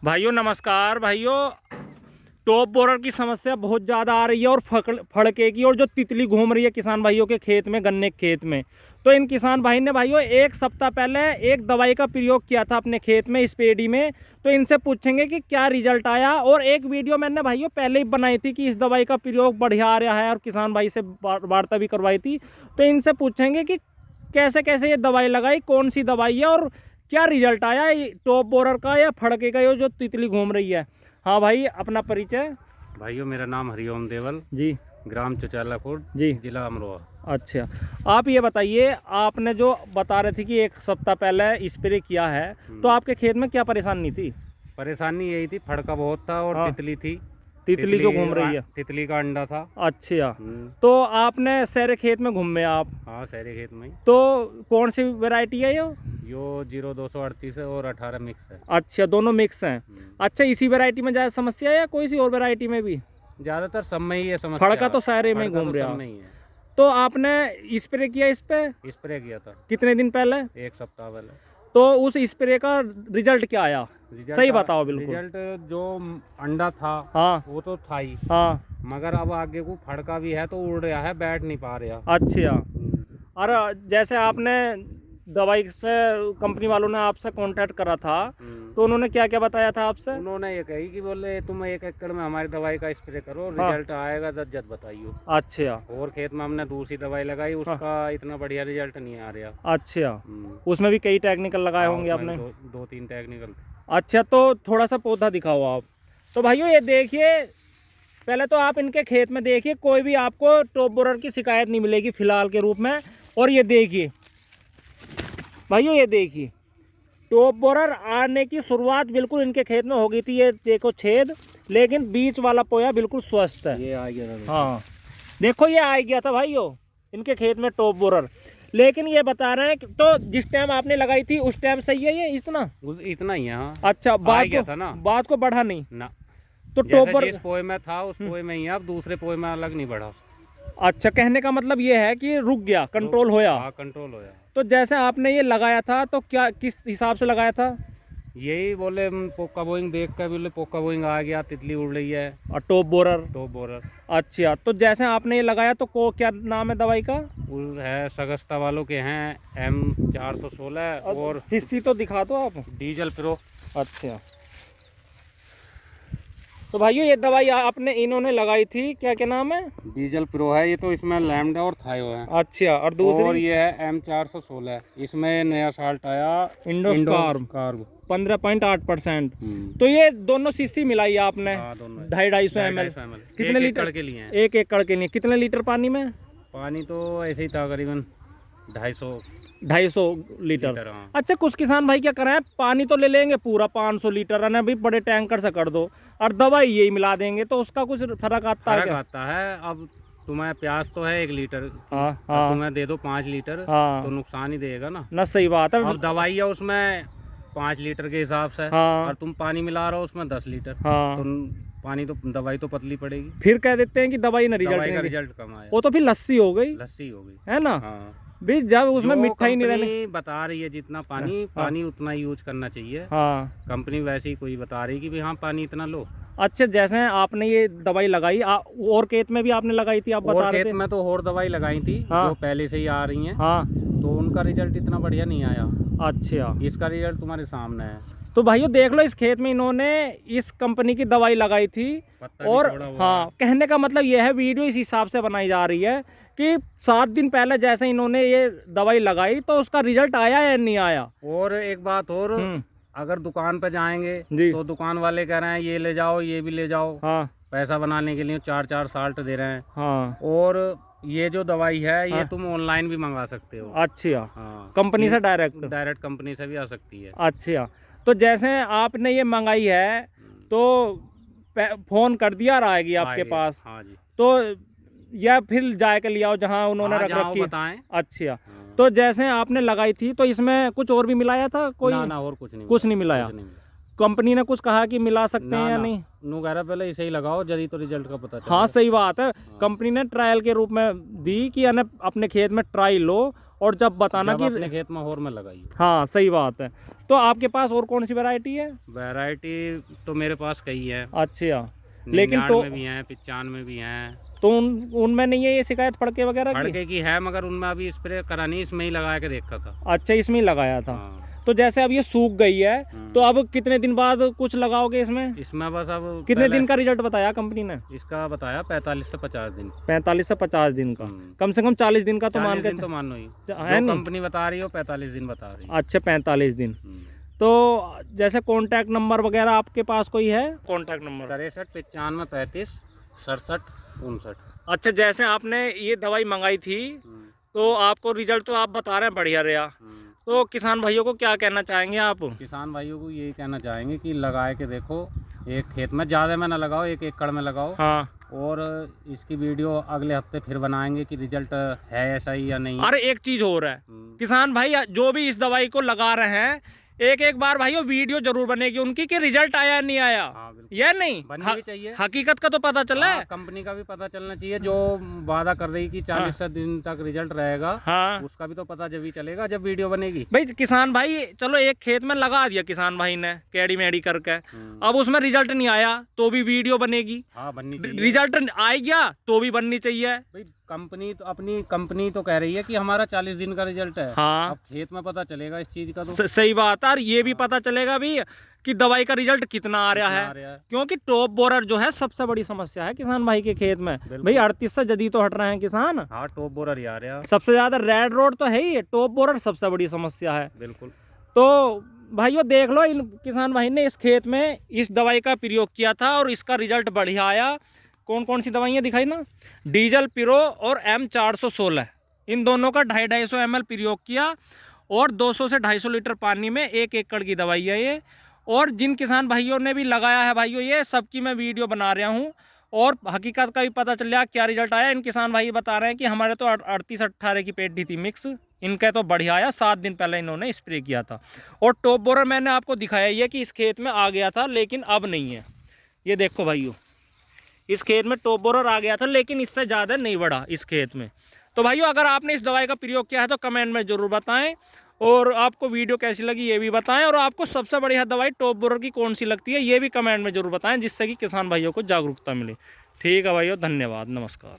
भाइयों नमस्कार। भाइयों, टॉप बोरर की समस्या बहुत ज़्यादा आ रही है और फड़के की, और जो तितली घूम रही है किसान भाइयों के खेत में, गन्ने के खेत में। तो इन किसान भाई ने भाइयों एक सप्ताह पहले एक दवाई का प्रयोग किया था अपने खेत में, इस पेड़ी में। तो इनसे पूछेंगे कि क्या रिजल्ट आया। और एक वीडियो मैंने भाइयों पहले ही बनाई थी कि इस दवाई का प्रयोग बढ़िया आ रहा है, और किसान भाई से वार्ता भी करवाई थी। तो इनसे पूछेंगे कि कैसे कैसे ये दवाई लगाई, कौन सी दवाई है, और क्या रिजल्ट आया टॉप बोरर का या फड़के का, ये जो तितली घूम रही है। हाँ भाई, अपना परिचय। भाइयों, मेरा नाम हरिओम देवल जी। ग्राम चौचाला खुर्द जी। जिला अमरोहा। अच्छा, आप ये बताइए, आपने जो बता रहे थे कि एक सप्ताह पहले स्प्रे किया है, तो आपके खेत में क्या परेशानी थी? परेशानी यही थी, फड़का बहुत था और हाँ। तितली थी। तितली जो घूम रही है। तितली का अंडा था। अच्छा, तो आपने सारे खेत में घूमे आप? हाँ, शहरी खेत में ही। तो कौन सी वैरायटी है ये? यो 0238 है और 18 मिक्स है। अच्छा, दोनों मिक्स हैं। अच्छा, इसी वैरायटी में ज़्यादा समस्या है या कोई सी और वैरायटी में भी? ज्यादातर सब में ही है समस्या। फड़का तो सारे में ही घूम रहा है। तो आपने स्प्रे किया इस पे? स्प्रे किया था कितने दिन पहले? एक सप्ताह पहले। तो उस स्प्रे का रिजल्ट क्या आया? सही बताओ बिल्कुल। रिजल्ट जो अंडा था, हाँ वो तो था ही, हाँ। मगर अब आगे को फड़का भी है तो उड़ रहा है, बैठ नहीं पा रहा। अच्छा, और जैसे आपने दवाई से, कंपनी वालों ने आपसे कांटेक्ट करा था, तो उन्होंने क्या क्या बताया था आपसे? उन्होंने ये कही कि बोले तुम 1 एकड़ में हमारी दवाई का स्प्रे करो, हाँ। रिजल्ट आएगा जब जब बताइयो। अच्छा। और खेत में हमने दूसरी दवाई लगाई, उसका इतना बढ़िया रिजल्ट नहीं आ रहा। अच्छा, उसमें भी कई टेक्निकल लगाए होंगे आपने? दो तीन टेक्निकल। अच्छा, तो थोड़ा सा पौधा दिखाओ आप। तो भाइयों ये देखिए, पहले तो आप इनके खेत में देखिए, कोई भी आपको टॉप बोरर की शिकायत नहीं मिलेगी फिलहाल के रूप में। और ये देखिए भाइयों, ये देखिए टॉप बोरर आने की शुरुआत बिल्कुल इनके खेत में हो गई थी। ये देखो छेद, लेकिन बीच वाला पोया बिल्कुल स्वस्थ है। ये आ गया था। हाँ देखो, ये आ गया था भाइयों इनके खेत में टॉप बोरर। लेकिन ये बता रहे हैं कि तो जिस टाइम आपने लगाई थी उस टाइम सही है ये इतना? इतना ही है। हाँ। अच्छा, बात को बढ़ा नहीं ना। तो टॉप बोरर जिस पोए में था उस पोए में ही है, अब दूसरे पोए में अलग नहीं बढ़ा। अच्छा, कहने का मतलब ये है कि रुक गया, कंट्रोल होया। हाँ, कंट्रोल होया। तो जैसे आपने ये लगाया था तो क्या, किस हिसाब से लगाया था? यही बोले पोका बोइंग देख कर, बोले पोका बोइंग आ गया, तितली उड़ रही है, और टॉप बोरर। Top borer. अच्छा, तो जैसे आपने ये लगाया तो क्या नाम है दवाई का? वो है सगस्ता वालों के हैं, M416 और शीशी तो दिखा दो आप। Diesel pro. अच्छा, तो भाइयों ये दवाई आपने, इन्होंने लगाई थी, क्या क्या नाम है? डीजल प्रो है ये, तो इसमें लैम्डा और थायो है। अच्छा, और दूसरी? और ये है M416, इसमें नया साल्ट आया इंडोस्कार्ब 15.8%। तो ये दोनों शीशी मिलाई आपने? हाँ, दोनों 250 ml। कितने लीटर के लिए? 1 एकड़ के लिए कितने लीटर पानी में? पानी तो ऐसे ही तकरीबन 250 लीटर। हाँ। अच्छा, कुछ किसान भाई क्या करें, पानी तो ले लेंगे पूरा 500 लीटर, है ना, भी बड़े टैंकर से कर दो, और दवाई यही मिला देंगे, तो उसका कुछ फर्क आता है क्या? आता है। अब तुम्हें प्यास तो है 1 लीटर। हाँ हाँ। तुम्हें दे दो 5 लीटर, हाँ, तो नुकसान ही देगा ना। सही बात है। अब दवाई है उसमें 5 लीटर के हिसाब से। हाँ। और तुम पानी मिला रहे हो उसमें 10 लीटर। हाँ। तो पानी तो, दवाई तो पतली पड़ेगी। फिर कह देते हैं कि दवाई ना रिजल्ट कम आया। वो तो फिर लस्सी हो गई, है ना। हाँ। भी जब उसमें मिठाई नहीं रहने बता रही है जितना पानी उतना यूज करना चाहिए। हाँ, कंपनी वैसी कोई बता रही कि भाई हाँ पानी इतना लो। अच्छा, जैसे आपने ये दवाई लगाई, और खेत में भी आपने लगाई थी, आप बता रहे थे? खेत में तो और दवाई लगाई थी। हाँ। जो पहले से ही आ रही हैं। हाँ। तो उनका रिजल्ट इतना बढ़िया नहीं आया। अच्छा, इसका रिजल्ट तुम्हारे सामने है। तो भाइयों देख लो, इस खेत में इन्होंने इस कंपनी की दवाई लगाई थी। और हाँ, कहने का मतलब यह है, वीडियो इस हिसाब से बनाई जा रही है कि 7 दिन पहले जैसे इन्होंने ये दवाई लगाई तो उसका रिजल्ट आया या नहीं आया। और एक बात और, अगर दुकान पे जाएंगे तो दुकान वाले कह रहे हैं ये ले जाओ, ये भी ले जाओ। हाँ। पैसा बनाने के लिए 4 साल्ट दे रहे हैं। हाँ। और ये जो दवाई है ये तुम ऑनलाइन भी मंगा सकते हो। अच्छा। हाँ। कंपनी से डायरेक्ट कंपनी से भी आ सकती है। अच्छा, तो जैसे आपने ये मंगाई है तो फोन कर दिया और आएगी आपके पास? हाँ जी। तो या फिर जाके ले आओ जहाँ उन्होंने रख रखी? बताएं। अच्छा, तो जैसे आपने लगाई थी तो इसमें कुछ और भी मिलाया था कोई? ना, और कुछ नहीं मिलाया। कंपनी ने कुछ कहा कि मिला सकते हैं या नहीं? नू कह रहा पहले इसे ही लगाओ, जल्दी तो रिजल्ट का पता चले। हाँ, सही बात है। कंपनी ने ट्रायल के रूप में दी कि अपने खेत में ट्राई लो और जब बताना कि अपने खेत में और में लगाइए। हाँ सही बात है। तो आपके पास और कौन सी वैरायटी है? वैरायटी तो मेरे पास कई है। अच्छा, लेकिन तो में भी हैं, 95 में भी हैं। तो उनमें नहीं है ये शिकायत फड़के वगैरह की? फड़के की है, मगर उनमें अभी स्प्रे करा नहीं, इसमें ही लगा के देखा था। अच्छा, इसमें ही लगाया था। हाँ। तो जैसे अब ये सूख गई है तो अब कितने दिन बाद कुछ लगाओगे इसमें? इसमें बस अब कितने दिन का रिजल्ट बताया कंपनी ने? इसका बताया 45 से 50 दिन। 45 से 50 दिन का, कम से कम 40 दिन का तो मान के मानो ही है नहीं? कंपनी बता रही हो 45 दिन बता रही है। अच्छा, 45 दिन। तो जैसे कॉन्टैक्ट नंबर वगैरह आपके पास कोई है? Contact number 63 95 35 67 59। अच्छा, जैसे आपने ये दवाई मंगाई थी तो आपको रिजल्ट तो आप बता रहे हैं बढ़िया रहा, तो किसान भाइयों को क्या कहना चाहेंगे आप? किसान भाइयों को यही कहना चाहेंगे कि लगाए के देखो, एक खेत में ज़्यादा में ना लगाओ, 1 एकड़ में लगाओ। हाँ। और इसकी वीडियो अगले हफ्ते फिर बनाएंगे कि रिजल्ट है ऐसा ही या नहीं। अरे एक चीज हो रहा है किसान भाई, जो भी इस दवाई को लगा रहे हैं, एक बार भाइयों वीडियो जरूर बनेगी उनकी कि रिजल्ट आया नहीं आया। हाँ, या नहीं बननी भी चाहिए। हकीकत का तो पता चला है। कंपनी का भी पता चलना चाहिए, जो वादा कर रही कि 40 दिन तक रिजल्ट रहेगा। हाँ। उसका भी तो पता जब ही चलेगा जब वीडियो बनेगी। भाई किसान भाई, चलो एक खेत में लगा दिया किसान भाई ने कैडी मैडी करके, अब उसमें रिजल्ट नहीं आया तो भी वीडियो बनेगी। हाँ, बननी चाहिए। रिजल्ट आ गया तो भी बननी चाहिए। भाई कंपनी तो अपनी कंपनी तो कह रही है कि हमारा 40 दिन का रिजल्ट है। हाँ। अब खेत में पता चलेगा इस चीज का तो सही बात है। और ये भी पता चलेगा भी कि दवाई का रिजल्ट कितना आ रहा है, क्योंकि टॉप बोरर जो है सबसे बड़ी समस्या है किसान भाई के खेत में। भाई 38 से जदी तो हट रहे हैं किसान। हाँ, टॉप बोरर ही आ रहा है सबसे ज्यादा। रेड रोड तो है ही, टॉप बोरर सबसे बड़ी समस्या है। बिल्कुल। तो भाइयों देख लो, इन किसान भाई ने इस खेत में इस दवाई का प्रयोग किया था और इसका रिजल्ट बढ़िया आया। कौन कौन सी दवाइयाँ दिखाई ना? डीजल पिरो और M416, इन दोनों का 250 ml प्रयोग किया और 200 से 250 लीटर पानी में 1 एकड़ की दवाई है ये। और जिन किसान भाइयों ने भी लगाया है भाइयों, ये सबकी मैं वीडियो बना रहा हूँ और हकीकत का भी पता चल रहा क्या रिजल्ट आया। इन किसान भाई बता रहे हैं कि हमारे तो 38-18 की पेट दी थी मिक्स, इनका तो बढ़िया आया। 7 दिन पहले इन्होंने स्प्रे किया था। और टॉप बोरर मैंने आपको दिखाया ये कि इस खेत में आ गया था लेकिन अब नहीं है। ये देखो भाइयों, इस खेत में टॉप बोरर आ गया था लेकिन इससे ज़्यादा नहीं बढ़ा इस खेत में। तो भाइयों अगर आपने इस दवाई का प्रयोग किया है तो कमेंट में ज़रूर बताएं, और आपको वीडियो कैसी लगी ये भी बताएं, और आपको सबसे बढ़िया दवाई टॉप बोरर की कौन सी लगती है ये भी कमेंट में ज़रूर बताएं, जिससे कि किसान भाइयों को जागरूकता मिले। ठीक है भाइयों, धन्यवाद, नमस्कार।